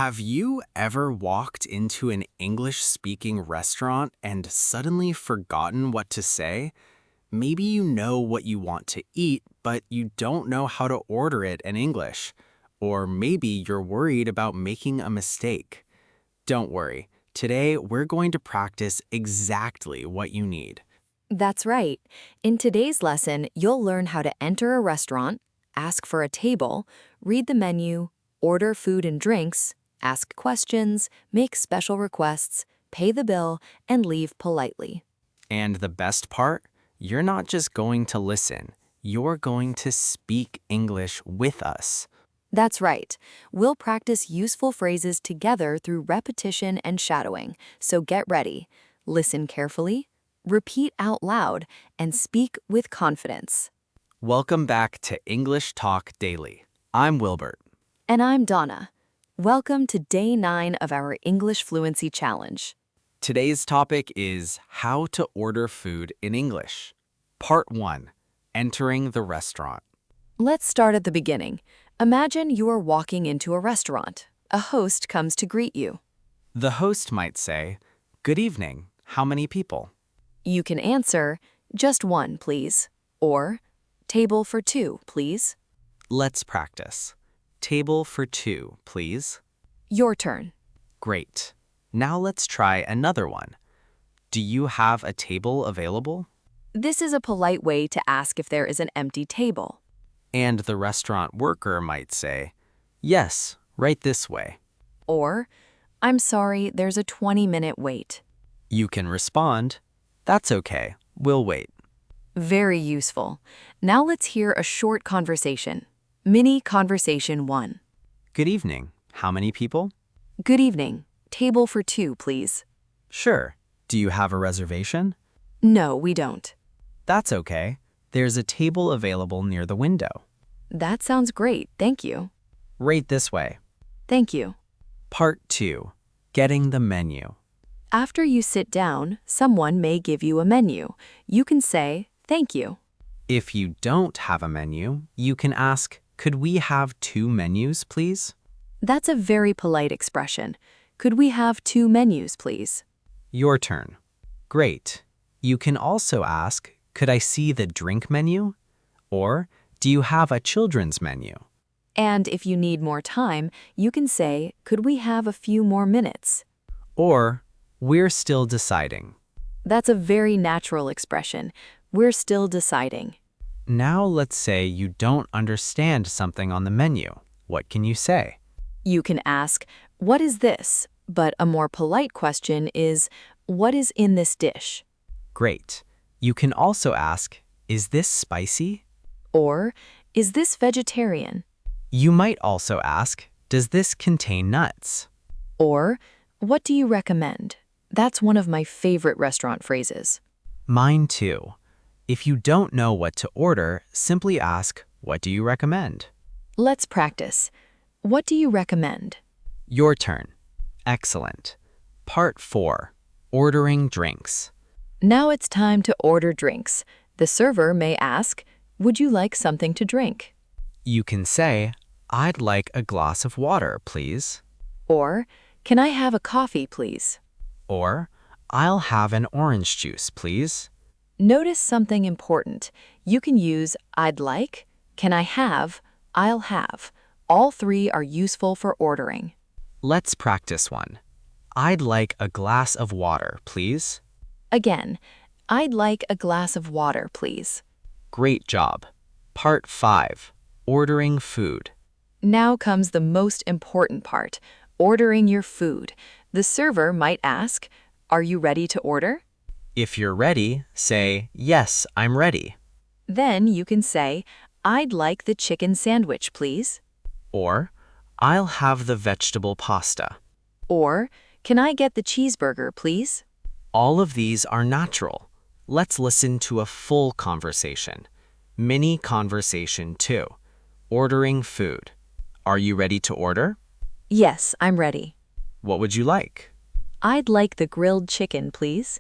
Have you ever walked into an English-speaking restaurant and suddenly forgotten what to say? Maybe you know what you want to eat, but you don't know how to order it in English. Or maybe you're worried about making a mistake. Don't worry. Today, we're going to practice exactly what you need. That's right. In today's lesson, you'll learn how to enter a restaurant, ask for a table, read the menu, order food and drinks, ask questions, make special requests, pay the bill, and leave politely. And the best part? You're not just going to listen. You're going to speak English with us. That's right. We'll practice useful phrases together through repetition and shadowing, so get ready. Listen carefully, repeat out loud, and speak with confidence. Welcome back to English Talk Daily. I'm Wilbert. And I'm Donna. Welcome to Day 9 of our English Fluency Challenge. Today's topic is how to order food in English. Part 1, entering the restaurant. Let's start at the beginning. Imagine you are walking into a restaurant. A host comes to greet you. The host might say, "Good evening. How many people?" You can answer, "Just one, please," or "Table for two, please." Let's practice. Table for 2, please. Your turn. Great. Now let's try another one. Do you have a table available? This is a polite way to ask if there is an empty table. And the restaurant worker might say, "Yes, right this way." Or, "I'm sorry, there's a 20-minute wait." You can respond, "That's okay, we'll wait." Very useful. Now let's hear a short conversation. Mini Conversation 1. Good evening. How many people? Good evening. Table for two, please. Sure. Do you have a reservation? No, we don't. That's okay. There's a table available near the window. That sounds great, thank you. Right this way. Thank you. Part 2, getting the menu. After you sit down, someone may give you a menu. You can say, "Thank you." If you don't have a menu, you can ask, "Could we have 2 menus, please?" That's a very polite expression. Could we have 2 menus, please? Your turn. Great. You can also ask, "Could I see the drink menu?" Or, "Do you have a children's menu?" And if you need more time, you can say, "Could we have a few more minutes?" Or, "We're still deciding." That's a very natural expression. We're still deciding. Now let's say you don't understand something on the menu. What can you say? You can ask, "What is this?" But a more polite question is, "What is in this dish?" Great. You can also ask, "Is this spicy?" Or, "Is this vegetarian?" You might also ask, "Does this contain nuts?" Or, "What do you recommend?" That's one of my favorite restaurant phrases. Mine too. If you don't know what to order, simply ask, "What do you recommend?" Let's practice. What do you recommend? Your turn. Excellent. Part 4, ordering drinks. Now it's time to order drinks. The server may ask, "Would you like something to drink?" You can say, "I'd like a glass of water, please." Or, "Can I have a coffee, please?" Or, "I'll have an orange juice, please." Notice something important. You can use "I'd like," "Can I have," "I'll have." All 3 are useful for ordering. Let's practice one. I'd like a glass of water, please. Again, "I'd like a glass of water, please." Great job. Part 5, ordering food. Now comes the most important part, ordering your food. The server might ask, "Are you ready to order?" If you're ready, say, "Yes, I'm ready." Then you can say, "I'd like the chicken sandwich, please." Or, "I'll have the vegetable pasta." Or, "Can I get the cheeseburger, please?" All of these are natural. Let's listen to a full conversation. Mini Conversation 2, ordering food. Are you ready to order? Yes, I'm ready. What would you like? I'd like the grilled chicken, please.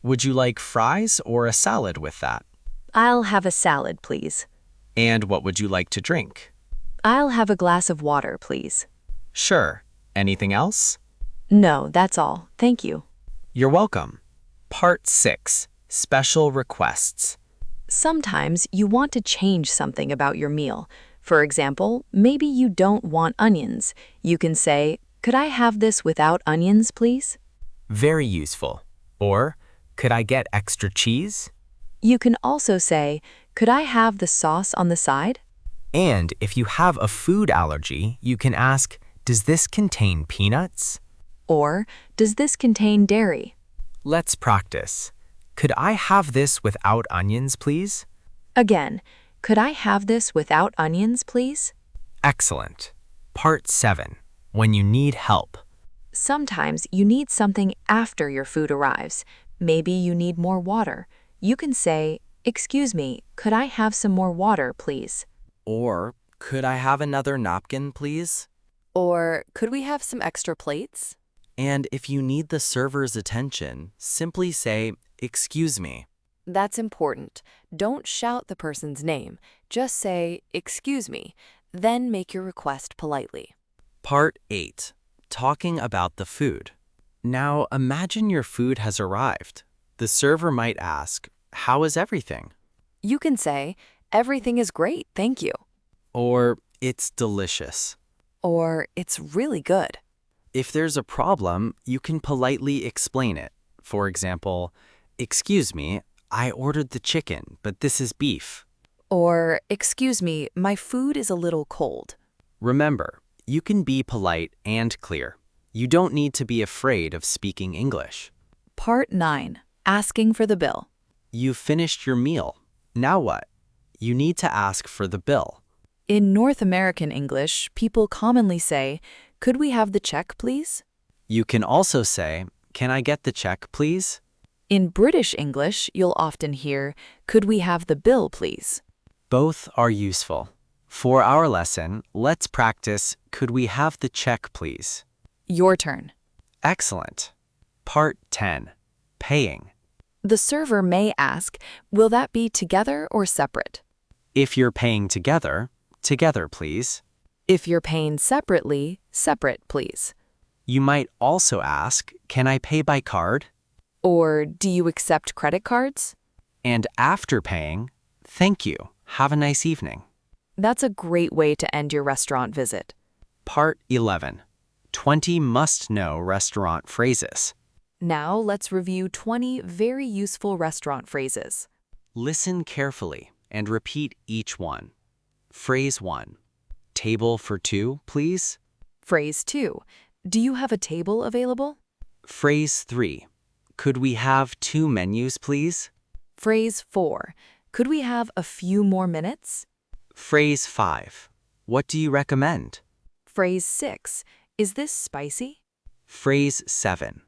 Would you like fries or a salad with that? I'll have a salad, please. And what would you like to drink? I'll have a glass of water, please. Sure. Anything else? No, that's all. Thank you. You're welcome. Part 6. Special Requests. Sometimes you want to change something about your meal. For example, maybe you don't want onions. You can say, "Could I have this without onions, please?" Very useful. Or, could I get extra cheese? You can also say, "Could I have the sauce on the side?" And if you have a food allergy, you can ask, does this contain peanuts? Or, "Does this contain dairy?" Let's practice. Could I have this without onions, please? Again, "Could I have this without onions, please?" Excellent. Part 7. When you need help. Sometimes you need something after your food arrives. Maybe you need more water. You can say, "Excuse me, could I have some more water, please?" Or, could I have another napkin, please? Or, "Could we have some extra plates?" And if you need the server's attention, simply say, excuse me. That's important. Don't shout the person's name. Just say, "Excuse me," then make your request politely. Part 8. Talking about the food. Now imagine your food has arrived. The server might ask, how is everything? You can say, "Everything is great, thank you." Or, it's delicious. Or, "It's really good." If there's a problem, you can politely explain it. For example, excuse me, I ordered the chicken, but this is beef. Or, "Excuse me, my food is a little cold." Remember, you can be polite and clear. You don't need to be afraid of speaking English. Part 9. Asking for the bill. You've finished your meal. Now what? You need to ask for the bill. In North American English, people commonly say, "Could we have the check, please?" You can also say, can I get the check, please? In British English, you'll often hear, "Could we have the bill, please?" Both are useful. For our lesson, let's practice, could we have the check, please? Your turn. Excellent. Part 10. Paying. The server may ask, "Will that be together or separate?" If you're paying together, together, please. If you're paying separately, separate, please. You might also ask, can I pay by card? Or, "Do you accept credit cards?" And after paying, thank you. Have a nice evening. That's a great way to end your restaurant visit. Part 11. 20 must-know restaurant phrases. Now let's review 20 very useful restaurant phrases. Listen carefully and repeat each one. Phrase 1. Table for 2, please. Phrase 2. Do you have a table available? Phrase 3. Could we have 2 menus, please? Phrase 4. Could we have a few more minutes? Phrase 5. What do you recommend? Phrase 6. Is this spicy? Phrase 7.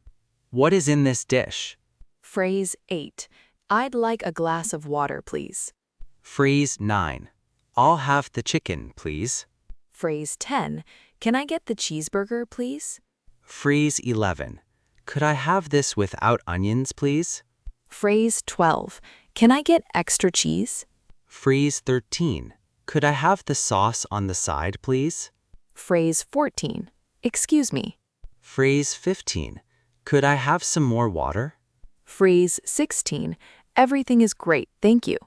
What is in this dish? Phrase 8. I'd like a glass of water, please. Phrase 9. I'll have the chicken, please. Phrase 10. Can I get the cheeseburger, please? Phrase 11. Could I have this without onions, please? Phrase 12. Can I get extra cheese? Phrase 13. Could I have the sauce on the side, please? Phrase 14. Excuse me. Phrase 15. Could I have some more water? Phrase 16. Everything is great, thank you.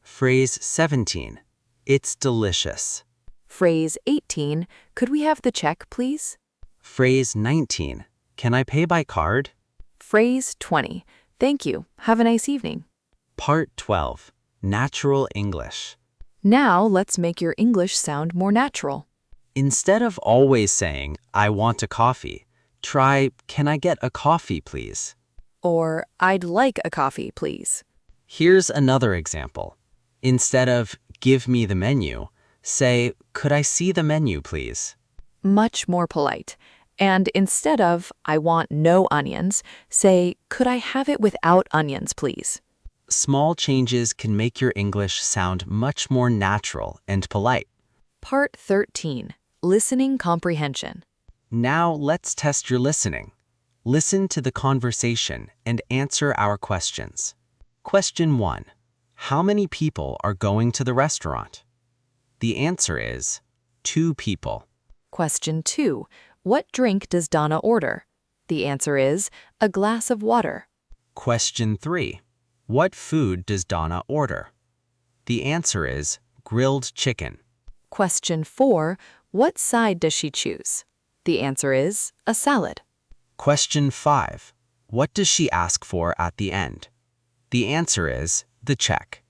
Phrase 17. It's delicious. Phrase 18. Could we have the check, please? Phrase 19. Can I pay by card? Phrase 20. Thank you. Have a nice evening. Part 12. Natural English. Now let's make your English sound more natural. Instead of always saying, I want a coffee, try, can I get a coffee, please? Or, "I'd like a coffee, please." Here's another example. Instead of, give me the menu, say, could I see the menu, please? Much more polite. And instead of, "I want no onions," say, "Could I have it without onions, please?" Small changes can make your English sound much more natural and polite. Part 13. Listening Comprehension. Now let's test your listening. Listen to the conversation and answer our questions. Question 1. How many people are going to the restaurant? The answer is 2 people. Question 2. What drink does Donna order? The answer is a glass of water. Question 3. What food does Donna order? The answer is grilled chicken. Question 4. What side does she choose? The answer is a salad. Question 5. What does she ask for at the end? The answer is the check.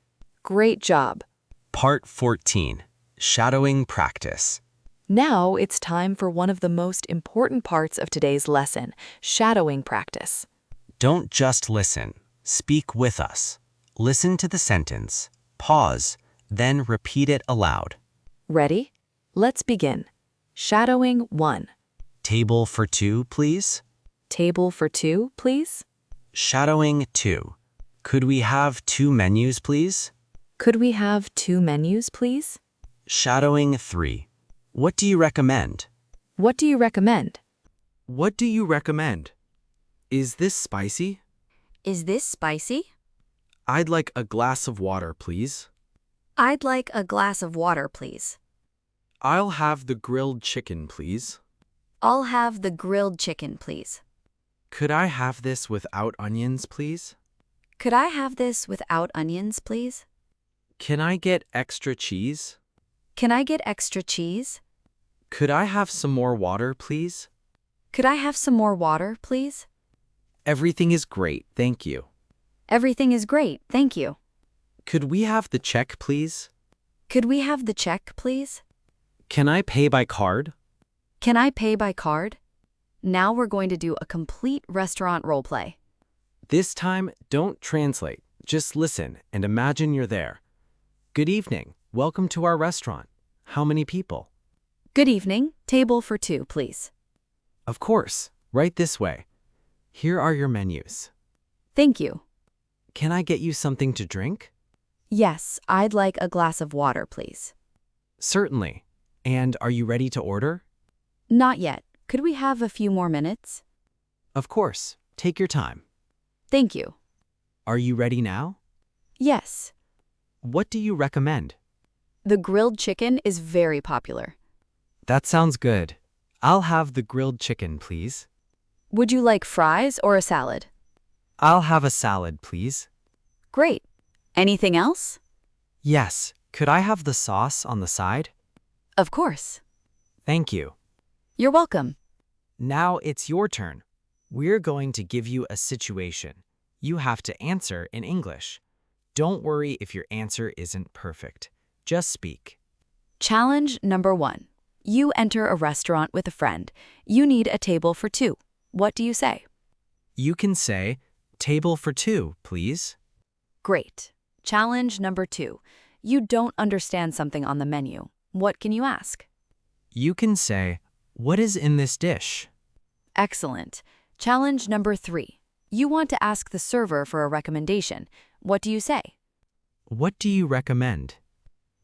Great job. Part 14. Shadowing practice. Now it's time for one of the most important parts of today's lesson, shadowing practice. Don't just listen. Speak with us. Listen to the sentence, pause, then repeat it aloud. Ready? Let's begin. Shadowing 1. Table for 2, please. Table for 2, please. Shadowing 2. Could we have 2 menus, please? Could we have 2 menus, please? Shadowing 3. What do you recommend? What do you recommend? What do you recommend? Is this spicy? Is this spicy? I'd like a glass of water, please. I'd like a glass of water, please. I'll have the grilled chicken, please. I'll have the grilled chicken, please. Could I have this without onions, please? Could I have this without onions, please? Can I get extra cheese? Can I get extra cheese? Could I have some more water, please? Could I have some more water, please? Everything is great, thank you. Everything is great, thank you. Could we have the check, please? Could we have the check, please? Can I pay by card? Can I pay by card? Now we're going to do a complete restaurant role play. This time, don't translate. Just listen and imagine you're there. Good evening. Welcome to our restaurant. How many people? Good evening. Table for 2, please. Of course. Right this way. Here are your menus. Thank you. Can I get you something to drink? Yes, I'd like a glass of water, please. Certainly. And are you ready to order? Not yet. Could we have a few more minutes? Of course. Take your time. Thank you. Are you ready now? Yes. What do you recommend? The grilled chicken is very popular. That sounds good. I'll have the grilled chicken, please. Would you like fries or a salad? I'll have a salad, please. Great. Anything else? Yes. Could I have the sauce on the side? Of course. Thank you. You're welcome. Now it's your turn. We're going to give you a situation. You have to answer in English. Don't worry if your answer isn't perfect. Just speak. Challenge number 1. You enter a restaurant with a friend. You need a table for 2. What do you say? You can say, table for 2, please. Great. Challenge number 2. You don't understand something on the menu. What can you ask? You can say, what is in this dish? Excellent. Challenge number 3. You want to ask the server for a recommendation. What do you say? What do you recommend?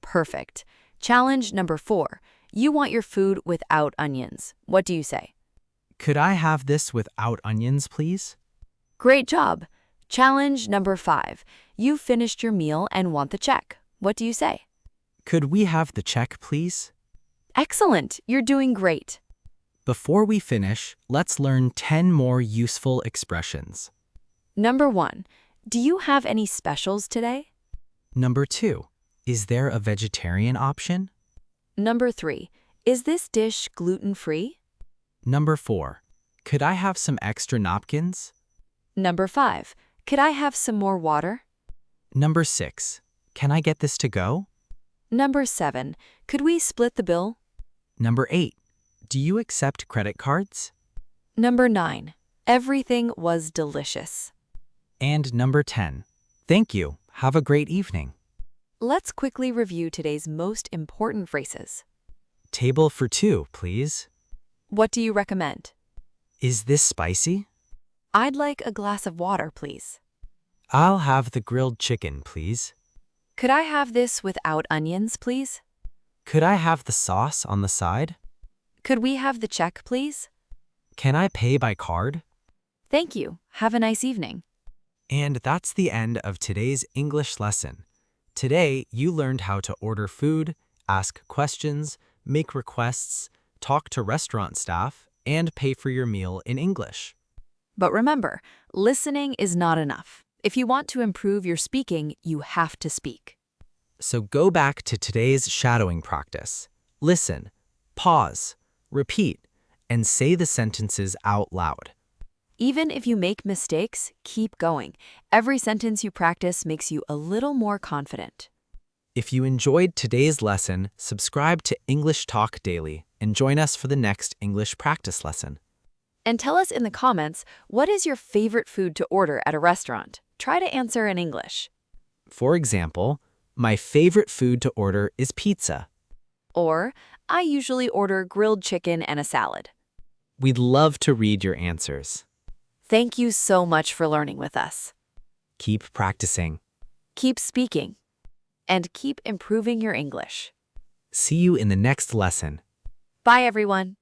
Perfect. Challenge number 4. You want your food without onions. What do you say? Could I have this without onions, please? Great job. Challenge number 5. You finished your meal and want the check. What do you say? Could we have the check, please? Excellent. You're doing great. Before we finish, let's learn 10 more useful expressions. Number 1. Do you have any specials today? Number 2. Is there a vegetarian option? Number 3. Is this dish gluten-free? Number 4. Could I have some extra napkins? Number 5. Could I have some more water? Number 6. Can I get this to go? Number 7. Could we split the bill? Number 8. Do you accept credit cards? Number 9. Everything was delicious. And number 10. Thank you. Have a great evening. Let's quickly review today's most important phrases. Table for 2, please. What do you recommend? Is this spicy? I'd like a glass of water, please. I'll have the grilled chicken, please. Could I have this without onions, please? Could I have the sauce on the side? Could we have the check, please? Can I pay by card? Thank you. Have a nice evening. And that's the end of today's English lesson. Today, you learned how to order food, ask questions, make requests, talk to restaurant staff, and pay for your meal in English. But remember, listening is not enough. If you want to improve your speaking, you have to speak. So go back to today's shadowing practice. Listen, pause, repeat, and say the sentences out loud. Even if you make mistakes, keep going. Every sentence you practice makes you a little more confident. If you enjoyed today's lesson, subscribe to English Talk Daily and join us for the next English practice lesson. And tell us in the comments, what is your favorite food to order at a restaurant? Try to answer in English. For example, my favorite food to order is pizza. Or, I usually order grilled chicken and a salad. We'd love to read your answers. Thank you so much for learning with us. Keep practicing. Keep speaking. And keep improving your English. See you in the next lesson. Bye, everyone.